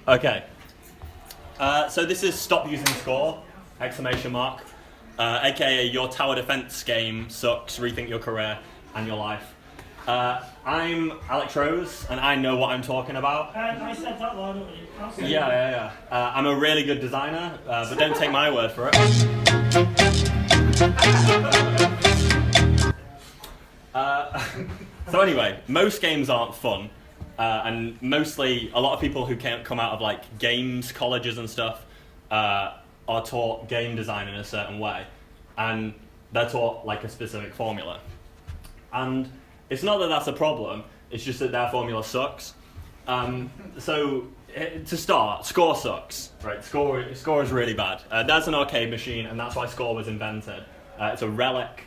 Okay. So this is stop using score! Exclamation mark. AKA your tower defense game sucks. Rethink your career and your life. I'm Alex Rose, and I know what I'm talking about. I said that loud, didn't you? Yeah. I'm a really good designer, but don't take my word for it. So anyway, most games aren't fun, and mostly a lot of people who come out of like games colleges and stuff are taught game design in a certain way, and they're taught like a specific formula. And it's not that that's a problem, it's just that their formula sucks. So to start, score sucks, right? Score is really bad. That's an arcade machine, and that's why score was invented. It's a relic.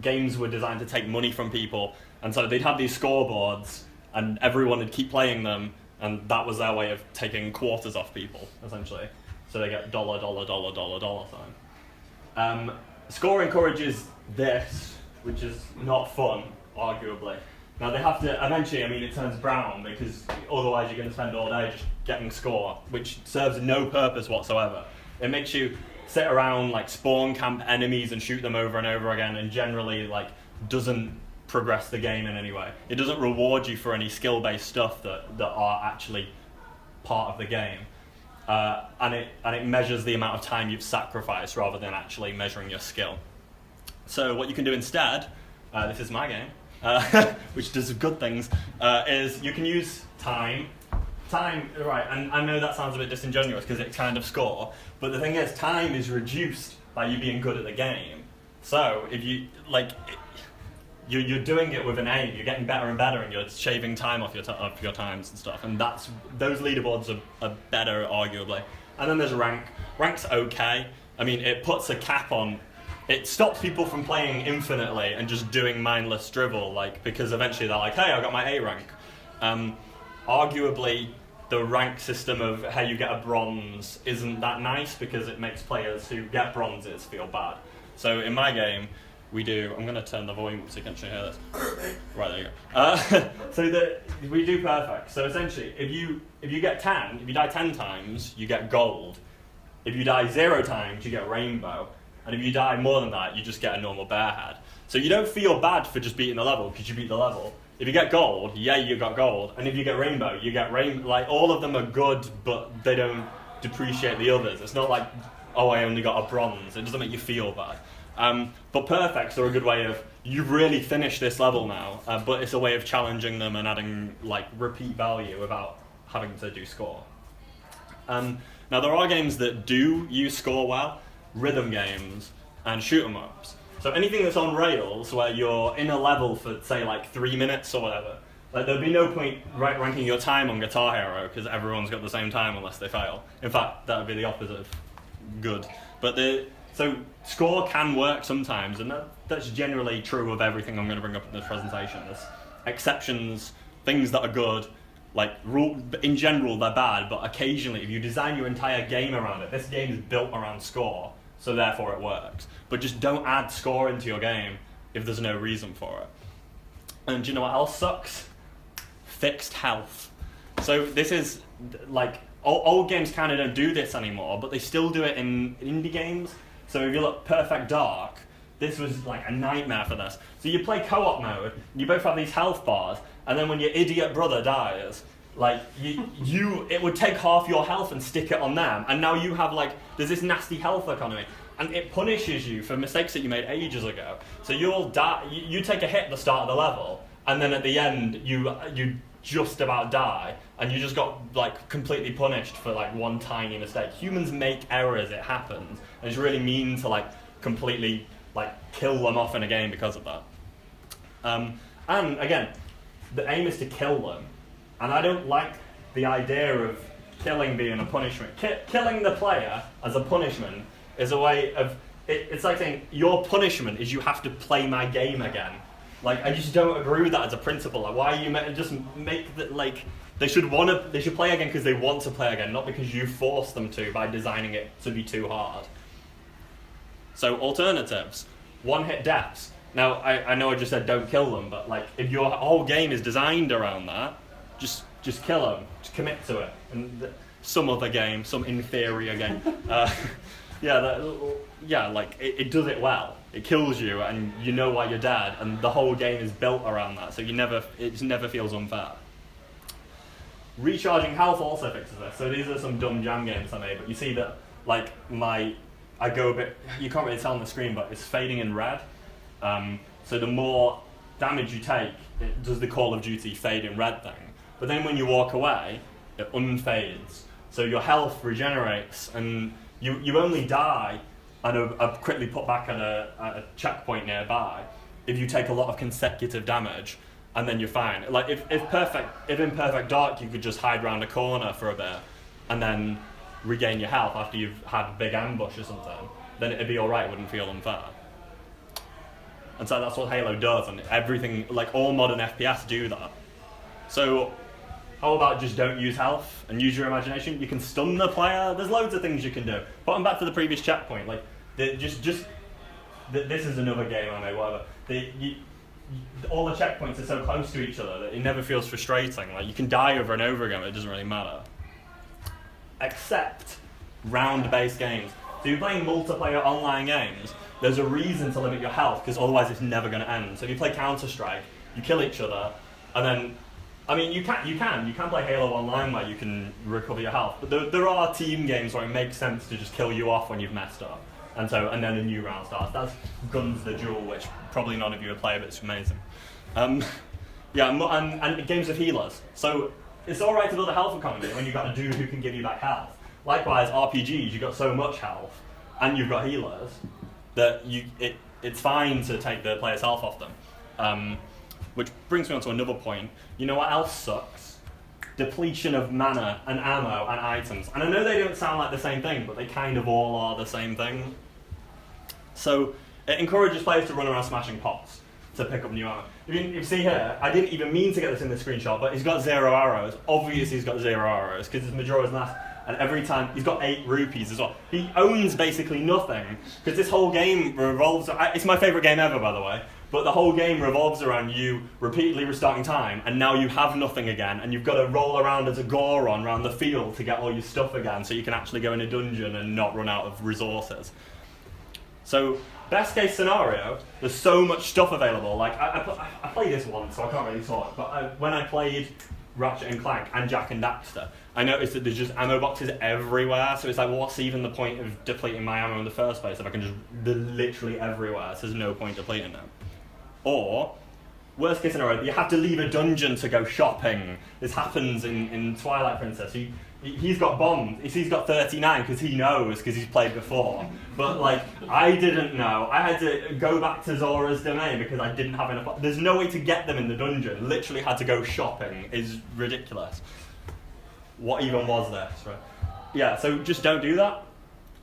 Games were designed to take money from people, and so they'd have these scoreboards, and everyone would keep playing them, and that was their way of taking quarters off people, essentially. So they get dollar sign. Score encourages this, which is not fun, arguably. Now they have to, eventually, it turns brown, because otherwise you're going to spend all day just getting score, which serves no purpose whatsoever. It makes you sit around, like, spawn camp enemies and shoot them over and over again, and generally, like, doesn't progress the game in any way. It doesn't reward you for any skill-based stuff that are actually part of the game. And it measures the amount of time you've sacrificed rather than actually measuring your skill. So what you can do instead, this is my game, which does good things, is you can use time. Time, right, and I know that sounds a bit disingenuous because it's kind of score, but the thing is, time is reduced by you being good at the game. So if you, you're doing it with an aim, you're getting better and better, and you're shaving time off your times and stuff, and those leaderboards are better, arguably. And then there's rank. Rank's okay. It puts a cap on. It stops people from playing infinitely and just doing mindless drivel, because eventually they're like, hey, I got my A rank. Arguably, the rank system of how you get a bronze isn't that nice because it makes players who get bronzes feel bad. So in my game, we do. I'm going to turn the volume so you can actually hear this. Right, there you go. So we do perfect. So essentially, if you get 10, if you die 10 times, you get gold. If you die 0 times, you get rainbow. And if you die more than that, you just get a normal bear head. So you don't feel bad for just beating the level because you beat the level. If you get gold, yeah, you got gold. And if you get rainbow, you get rainbow. Like, all of them are good, but they don't depreciate the others. It's not like, oh, I only got a bronze. It doesn't make you feel bad. But perfects are a good way of, you've really finished this level now, but it's a way of challenging them and adding, repeat value without having to do score. Now, there are games that do use score well, rhythm games and shoot 'em ups. So anything that's on rails where you're in a level for, say, 3 minutes or whatever, there'd be no point ranking your time on Guitar Hero because everyone's got the same time unless they fail. In fact, that would be the opposite of good. So score can work sometimes, and that's generally true of everything I'm going to bring up in this presentation. There's exceptions, things that are good. In general, they're bad, but occasionally, if you design your entire game around it, this game is built around score, so therefore it works. But just don't add score into your game if there's no reason for it. And do you know what else sucks? Fixed health. So this is, old games kind of don't do this anymore, but they still do it in indie games. So if you look Perfect Dark, this was a nightmare for this. So you play co-op mode, you both have these health bars, and then when your idiot brother dies, it would take half your health and stick it on them, and now you have there's this nasty health economy, and it punishes you for mistakes that you made ages ago. So you'll die, you take a hit at the start of the level, and then at the end you just about die, and you just got completely punished for one tiny mistake. Humans make errors, it happens, and it's really mean to completely kill them off in a game because of that. And again, the aim is to kill them, and I don't like the idea of killing being a punishment. Killing the player as a punishment is a way of, it's like saying, your punishment is you have to play my game again. I just don't agree with that as a principle. Why are you just make that, they should play again because they want to play again, not because you force them to by designing it to be too hard. So alternatives, one-hit deaths. Now, I know I just said don't kill them, but if your whole game is designed around that, just just kill them, just commit to it. And some other game, some inferior game, like it does it well. It kills you, and you know why you're dead, and the whole game is built around that. So it never feels unfair. Recharging health also fixes this. So these are some dumb jam games I made, but you see that like I go a bit. You can't really tell on the screen, but it's fading in red. So the more damage you take, it does the Call of Duty fade in red thing. But then when you walk away, it unfades. So your health regenerates, and you only die and are quickly put back at a checkpoint nearby if you take a lot of consecutive damage, and then you're fine. Like if in Perfect Dark you could just hide around a corner for a bit and then regain your health after you've had a big ambush or something, then it'd be alright, it wouldn't feel unfair. And so that's what Halo does, and everything, like all modern FPS do that. So how about just don't use health and use your imagination? You can stun the player. There's loads of things you can do. Put them back to the previous checkpoint. Like, this is another game I made. Whatever. All the checkpoints are so close to each other that it never feels frustrating. Like you can die over and over again, but it doesn't really matter. Except round-based games. So you're playing multiplayer online games. There's a reason to limit your health because otherwise it's never going to end. So if you play Counter-Strike, you kill each other, and then. I mean, you can play Halo Online where you can recover your health, but there are team games where it makes sense to just kill you off when you've messed up, and then a new round starts. That's Guns the Duel, which probably none of you have played, but it's amazing. And games of healers. So it's all right to build a health economy when you've got a dude who can give you back health. Likewise, RPGs, you've got so much health, and you've got healers that it's fine to take the player's health off them. Which brings me on to another point. You know what else sucks? Depletion of mana and ammo and items. And I know they don't sound like the same thing, but they kind of all are the same thing. So it encourages players to run around smashing pots to pick up new ammo. If you see here, I didn't even mean to get this in the screenshot, but he's got 0 arrows. Obviously he's got 0 arrows, because his Majora's Mask, and every time, he's got 8 rupees as well. He owns basically nothing, because this whole game revolves, it's my favourite game ever, by the way, but the whole game revolves around you repeatedly restarting time, and now you have nothing again, and you've got to roll around as a Goron around the field to get all your stuff again, so you can actually go in a dungeon and not run out of resources. So, best case scenario, there's so much stuff available. Like, I played this once, so I can't really talk, but when I played Ratchet and Clank and Jak and Daxter, I noticed that there's just ammo boxes everywhere, so it's like, well, what's even the point of depleting my ammo in the first place if I can just, they're literally everywhere, so there's no point depleting them. Or, worst case scenario, you have to leave a dungeon to go shopping. This happens in Twilight Princess. He's got bombs. He's got 39 because he knows, because he's played before. But like, I didn't know. I had to go back to Zora's Domain because I didn't have enough. There's no way to get them in the dungeon. Literally had to go shopping. It's ridiculous. What even was this, right? Yeah, so just don't do that.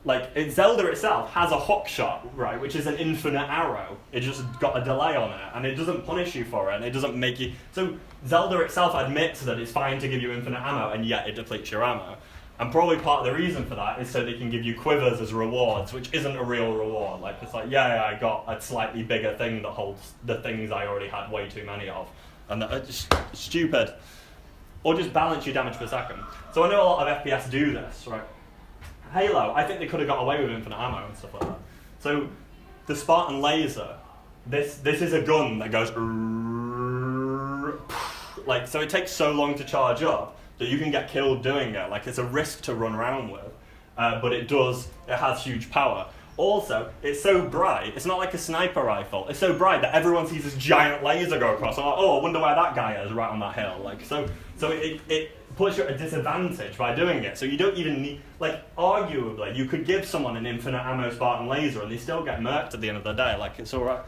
Like, Zelda itself has a hook shot, right, which is an infinite arrow. It just got a delay on it, and it doesn't punish you for it, and it doesn't make you... So, Zelda itself admits that it's fine to give you infinite ammo, and yet it depletes your ammo. And probably part of the reason for that is so they can give you quivers as rewards, which isn't a real reward. Like, it's like, yeah, I got a slightly bigger thing that holds the things I already had way too many of. And that's just stupid. Or just balance your damage per second. So I know a lot of FPS do this, right? Halo, I think they could have got away with infinite ammo and stuff like that. So, the Spartan laser, this is a gun that goes like, so it takes so long to charge up that you can get killed doing it. Like, it's a risk to run around with, but it has huge power. Also, it's so bright, it's not like a sniper rifle, it's so bright that everyone sees this giant laser go across. I'm like, oh, I wonder where that guy is right on that hill. Like, so it puts you at a disadvantage by doing it. So you don't even need, like, arguably, you could give someone an infinite ammo Spartan laser and they still get murked at the end of the day. Like, it's alright.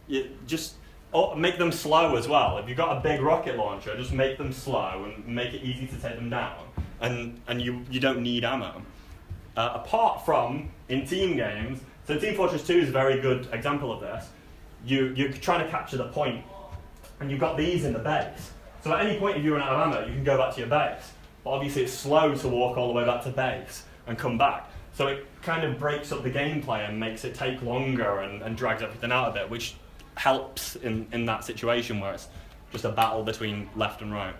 Make them slow as well. If you've got a big rocket launcher, just make them slow and make it easy to take them down. And you don't need ammo. Apart from, in team games, so Team Fortress 2 is a very good example of this. You're trying to capture the point, and you've got these in the base. So at any point if you run out of ammo, you can go back to your base. But obviously it's slow to walk all the way back to base and come back. So it kind of breaks up the gameplay and makes it take longer and drags everything out a bit, which helps in that situation where it's just a battle between left and right.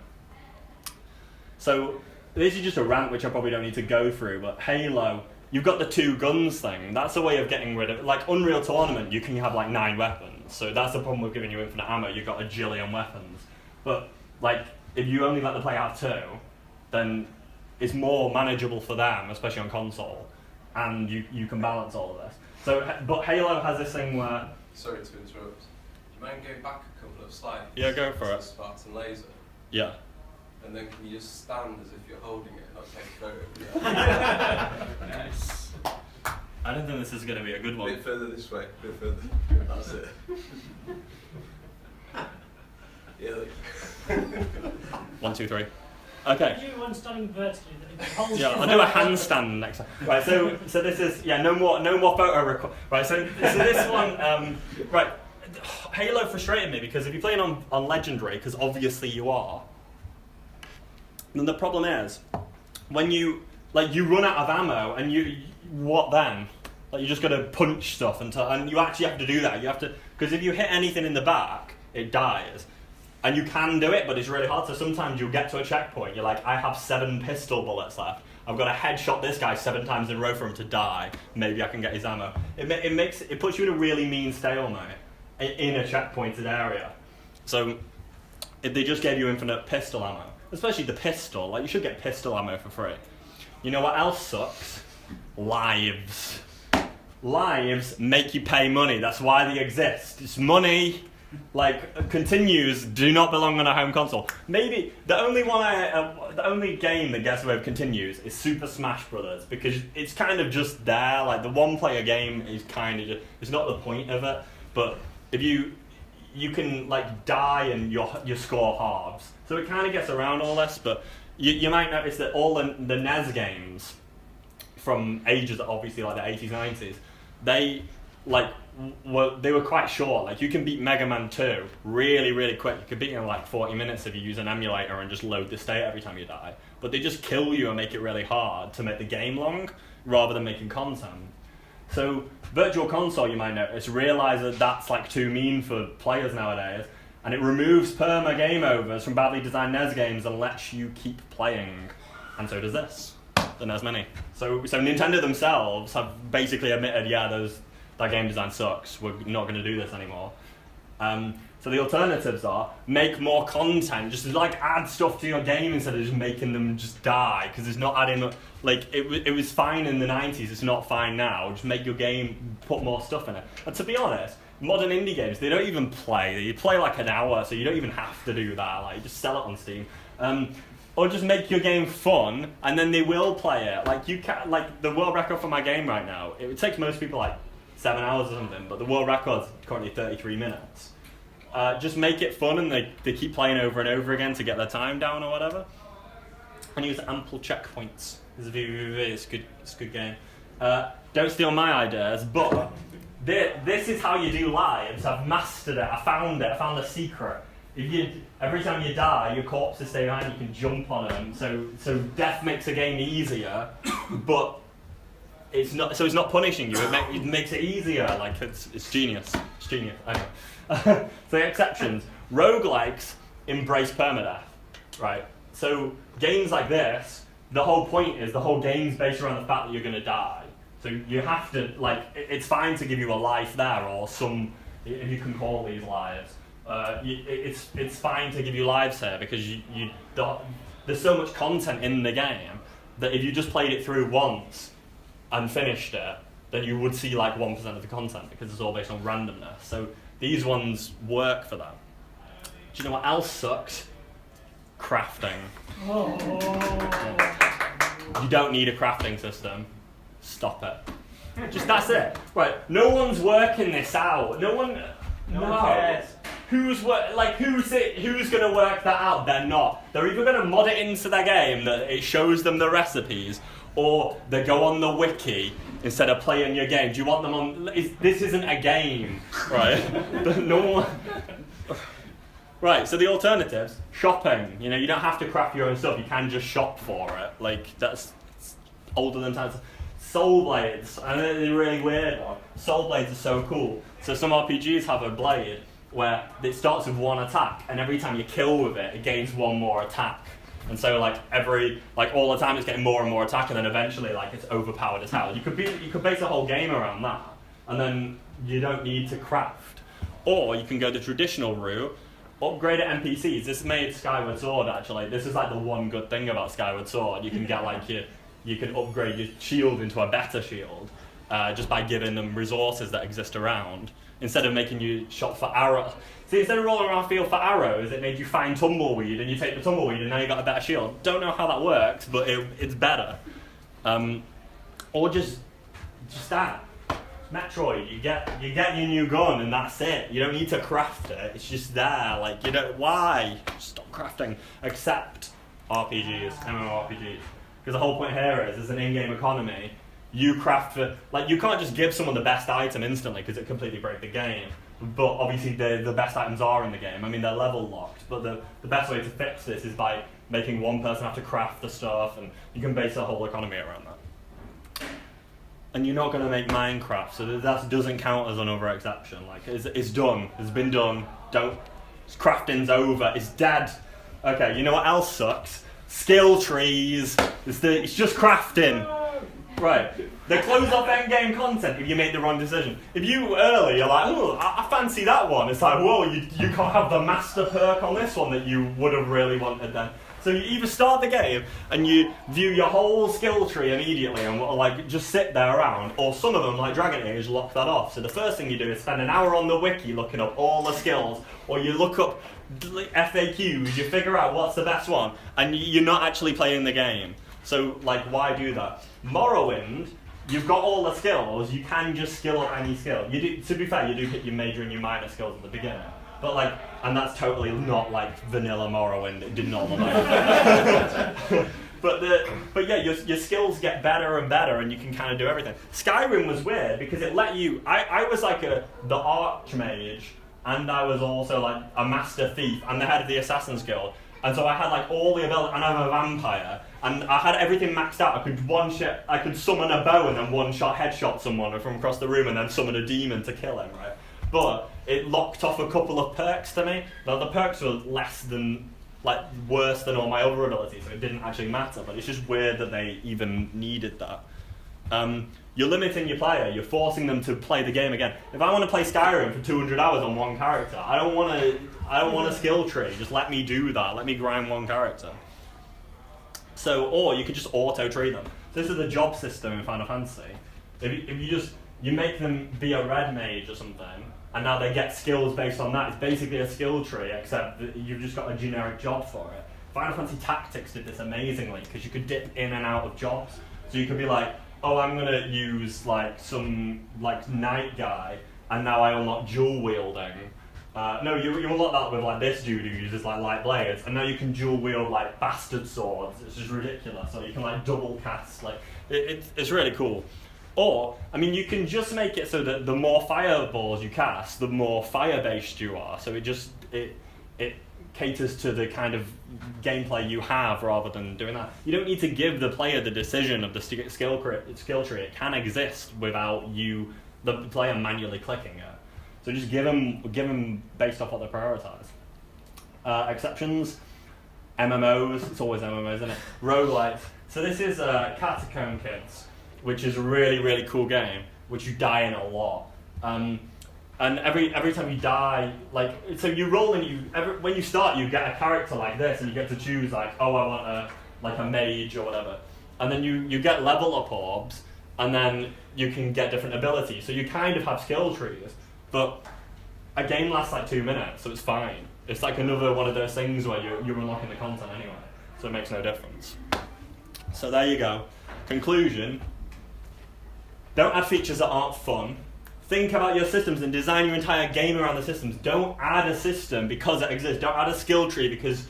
So this is just a rant which I probably don't need to go through, but Halo, you've got the 2 guns thing. That's a way of getting rid of, like Unreal Tournament, you can have like 9 weapons. So that's the problem with giving you infinite ammo, you've got a jillion weapons. But like, if you only let the player have 2, then it's more manageable for them, especially on console, and you can balance all of this. So, but Halo has this thing where... Sorry to interrupt. Do you mind going back a couple of slides? Yeah, go for to it. the Spartan laser. Yeah. And then can you just stand as if you're holding it and not take a photo? Nice. I don't think this is going to be a good A one. bit further this way, a bit further. That's it. Yeah, like 1, 2, 3. Okay. Do one standing vertically that if you hold Yeah, I'll do a handstand next time. Right, so this is no more photo record. Right, so this one, right, Halo frustrated me because if you're playing on Legendary, because obviously you are, then the problem is when you run out of ammo and what then? Like you just got to punch stuff and you actually have to do that. You have to, because if you hit anything in the back, it dies. And you can do it, but it's really hard. So sometimes you'll get to a checkpoint. You're like, I have 7 pistol bullets left. I've got to headshot this guy 7 times in a row for him to die. Maybe I can get his ammo. It puts you in a really mean stalemate in a checkpointed area. So if they just gave you infinite pistol ammo, especially the pistol, like you should get pistol ammo for free. You know what else sucks? Lives. Lives make you pay money. That's why they exist. It's money. Like continues do not belong on a home console. Maybe the only game that gets away with continues is Super Smash Brothers because it's kind of just there. Like the 1-player game is kind of it's not the point of it. But if you can like die and your score halves, so it kind of gets around all this. But you might notice that all the NES games from ages obviously like the 80s 90s, they were quite short. Like you can beat Mega Man 2 really, really quick. You could beat it in like 40 minutes if you use an emulator and just load the state every time you die. But they just kill you and make it really hard to make the game long rather than making content. So Virtual Console, you might notice, realise that that's like too mean for players nowadays, and it removes perma game overs from badly designed NES games and lets you keep playing. And so does this, the NES Mini. So Nintendo themselves have basically admitted, yeah, that game design sucks, we're not going to do this anymore. So the alternatives are, make more content, just like add stuff to your game instead of just making them just die, because it's not adding, like, it was fine in the 90s, it's not fine now, just make your game, put more stuff in it. And to be honest, modern indie games, they don't even play, they play like an hour, so you don't even have to do that, like, just sell it on Steam. Or just make your game fun, and then they will play it. Like, you can, like, the world record for my game right now, it takes most people like 7 hours or something, but the world record's currently 33 minutes. Just make it fun and they keep playing over and over again to get their time down or whatever. And use ample checkpoints. It's a good game. Don't steal my ideas, but this is how you do lives. I've mastered it, I found the secret. Every time you die, your corpses stay behind, you can jump on them, so death makes the game easier, but it's not punishing you. It makes it easier. Like it's genius. It's genius. I know. So the exceptions. Roguelikes embrace permadeath, right? So games like this, the whole game's based around the fact that you're going to die. So you have to it's fine to give you a life there or some, if you can call these lives. It's fine to give you lives here because there's so much content in the game that if you just played it through once and finished it, then you would see like 1% of the content because it's all based on randomness. So these ones work for that. Do you know what else sucks? Crafting. Oh. You don't need a crafting system. Stop it. Just that's it. Right. No one's working this out. No one cares. Who's gonna work that out? They're not. They're either gonna mod it into their game that it shows them the recipes, or they go on the wiki instead of playing your game. Do you want them on? This isn't a game, right? No one. Right. So the alternatives: shopping. You know, you don't have to craft your own stuff. You can just shop for it. Like that's older than times. Soul blades. I know they're really weird. Soul blades are so cool. So some RPGs have a blade where it starts with one attack, and every time you kill with it, it gains one more attack. And so like all the time it's getting more and more attack, and then eventually like it's overpowered as hell. You could base a whole game around that, and then you don't need to craft. Or you can go the traditional route, upgrade at NPCs. This made Skyward Sword actually. This is like the one good thing about Skyward Sword. You can get like you can upgrade your shield into a better shield just by giving them resources that exist around, instead of making you shop for arrows. See, instead of rolling around field for arrows, it made you find tumbleweed, and you take the tumbleweed, and now you got a better shield. Don't know how that works, but it's better. Or just that. Metroid, you get your new gun, and that's it. You don't need to craft it. It's just there. Like, you don't. Why? Stop crafting. Except RPGs, MMORPGs. Because the whole point here is, there's an in-game economy. You craft for, like, you can't just give someone the best item instantly because it completely breaks the game. But obviously the best items are in the game. I mean, they're level locked, but the best way to fix this is by making one person have to craft the stuff, and you can base a whole economy around that. And you're not going to make Minecraft, so that doesn't count as another exception. Like, it's done. It's been done. Crafting's over. It's dead. Okay, you know what else sucks? Skill trees. It's just crafting. Right. They close off endgame content if you make the wrong decision. If you early, you're like, oh, I fancy that one. It's like, whoa, you can't have the master perk on this one that you would have really wanted then. So you either start the game and you view your whole skill tree immediately and like just sit there around, or some of them, like Dragon Age, lock that off. So the first thing you do is spend an hour on the wiki looking up all the skills, or you look up FAQs, you figure out what's the best one, and you're not actually playing the game. So like, why do that? Morrowind, you've got all the skills, you can just skill up any skill. You do, to be fair, you do hit your major and your minor skills at the beginning. But like, and that's totally not like vanilla Morrowind. It did not look like that. But yeah, your skills get better and better, and you can kind of do everything. Skyrim was weird because it let you. I was like the Archmage, and I was also like a Master Thief and the head of the Assassin's Guild. And so I had like all the ability, and I'm a vampire, and I had everything maxed out. I could summon a bow and then one-shot headshot someone from across the room, and then summon a demon to kill him, right? But it locked off a couple of perks to me. Now the perks were worse than all my other abilities, so it didn't actually matter. But it's just weird that they even needed that. You're limiting your player. You're forcing them to play the game again. If I want to play Skyrim for 200 hours on one character, I don't want a skill tree. Just let me do that. Let me grind one character. So, or you could just auto tree them. So this is the job system in Final Fantasy. If you make them be a red mage or something, and now they get skills based on that. It's basically a skill tree, except that you've just got a generic job for it. Final Fantasy Tactics did this amazingly, because you could dip in and out of jobs. So you could be like, oh, I'm going to use like some like knight guy, and now I unlock dual wielding. No, you unlock that with like this dude who uses like light blades, and now you can dual wield like bastard swords. It's just ridiculous. So you can like double cast. Like it's really cool. Or, I mean, you can just make it so that the more fireballs you cast, the more fire-based you are. So it caters to the kind of gameplay you have rather than doing that. You don't need to give the player the decision of the skill tree. It can exist without the player, manually clicking it. So just give them based off what they prioritize. Exceptions, MMOs. It's always MMOs, isn't it? Roguelites. So this is Catacomb Kids, which is a really, really cool game, which you die in a lot. And every time you die, like, so you roll and when you start, you get a character like this, and you get to choose like, oh, I want a mage or whatever. And then you get level up orbs, and then you can get different abilities. So you kind of have skill trees, but a game lasts like 2 minutes, so it's fine. It's like another one of those things where you're unlocking the content anyway, so it makes no difference. So there you go. Conclusion. Don't add features that aren't fun. Think about your systems and design your entire game around the systems. Don't add a system because it exists. Don't add a skill tree because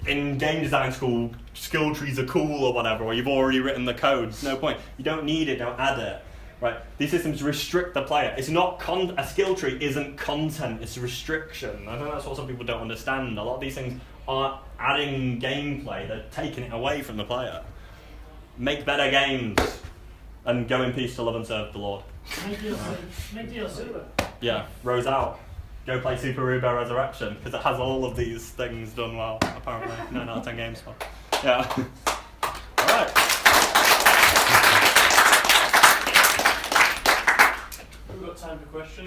in game design school, skill trees are cool or whatever, or you've already written the code. There's no point. You don't need it, don't add it. Right? These systems restrict the player. It's not a skill tree isn't content, it's restriction. I think that's what some people don't understand. A lot of these things aren't adding gameplay, they're taking it away from the player. Make better games. And go in peace to love and serve the Lord. Make DLC. Yeah, Rose out. go play Super Rubo Resurrection because it has all of these things done well. Apparently, 9 out of 10 games for. Yeah. All right. We've got time for questions.